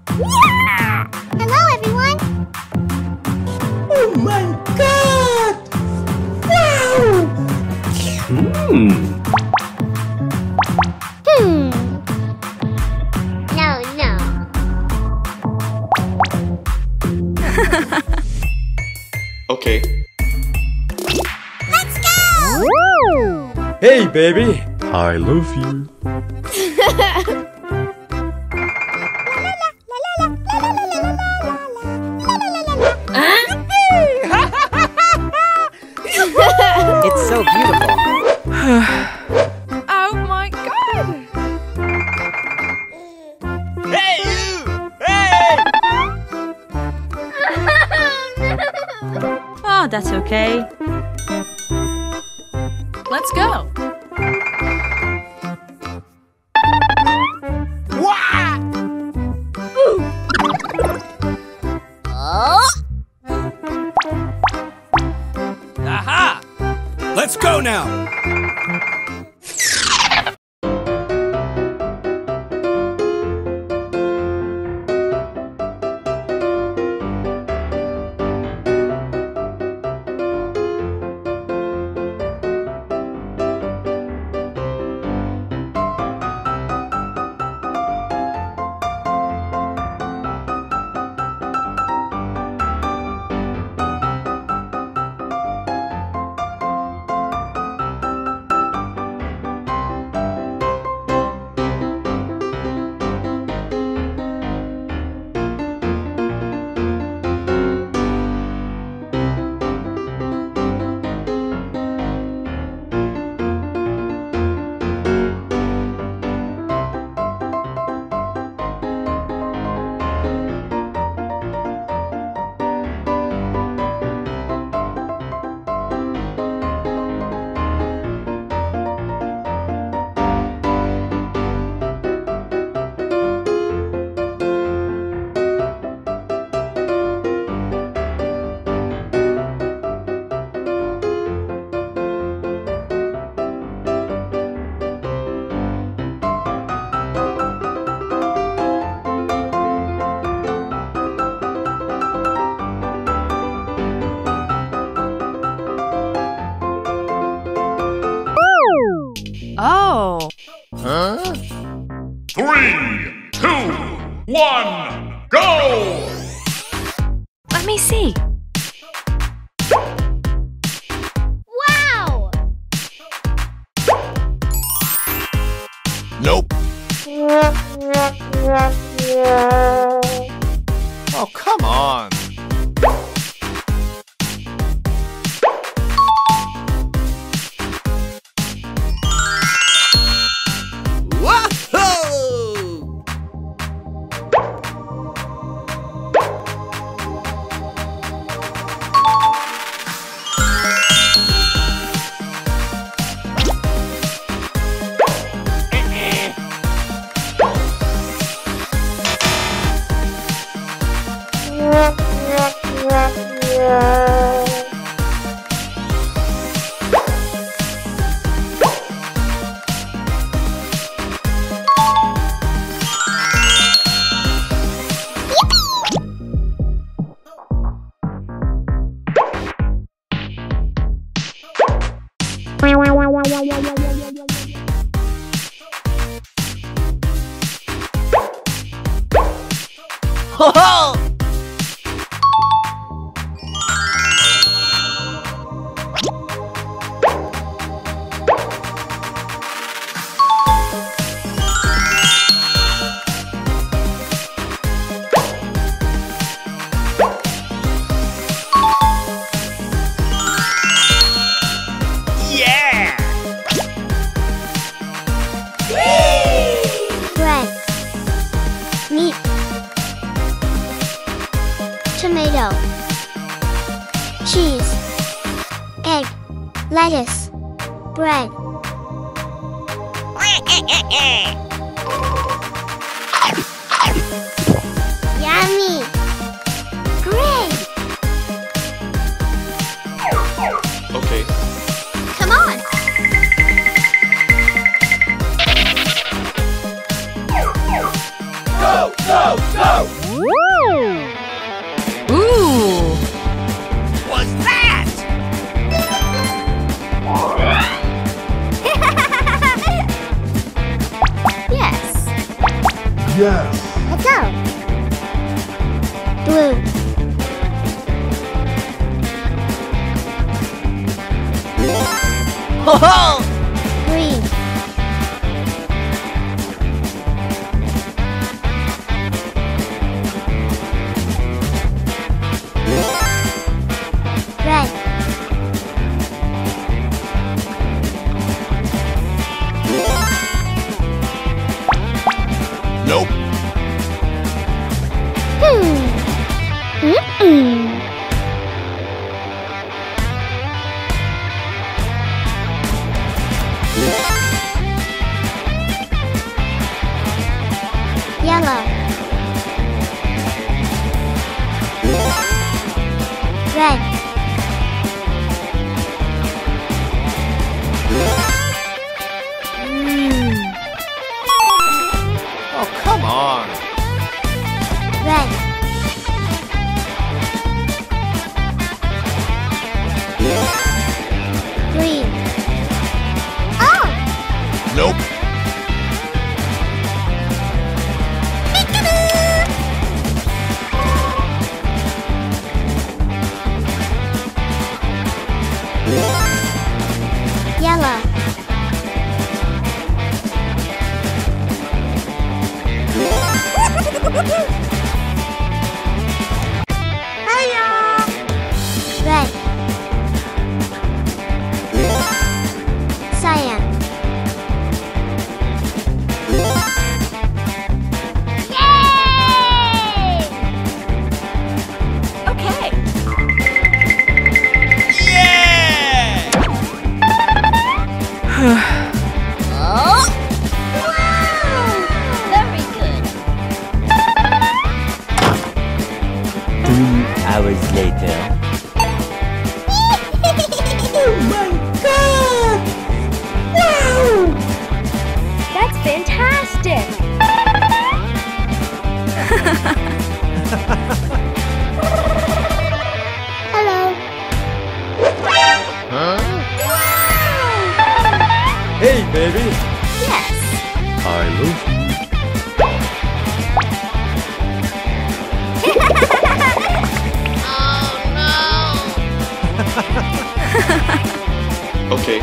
Hello, everyone! Oh my God! Wow! No. Okay. Let's go! Hey, baby! I love you. It's so beautiful. Oh my God! Hey, you! Hey! Oh, that's okay. Let's go. Aha! Let's go now! Oh. Huh? 3, 2, 1, go! Let me see. Wow! Nope. Oh, come on. Bread. Meat. Tomato. Cheese. Egg. Lettuce. Bread. Yummy. Great. Okay. Come on. Go! Go, go! Ooh. What's that? Yes. Yes. Let's go. Blue. Green. Red. Nope. Mm-mm. Yellow. Red. Oh, come on. Red. Green. Oh! Nope. Yellow. Red. Cyan. Yay! Okay. Oh! Wow! Very good. 3 hours later. Oh my god! Wow! That's fantastic! Hello. Huh? Hey, baby. Yes. I love you. Oh no! Okay.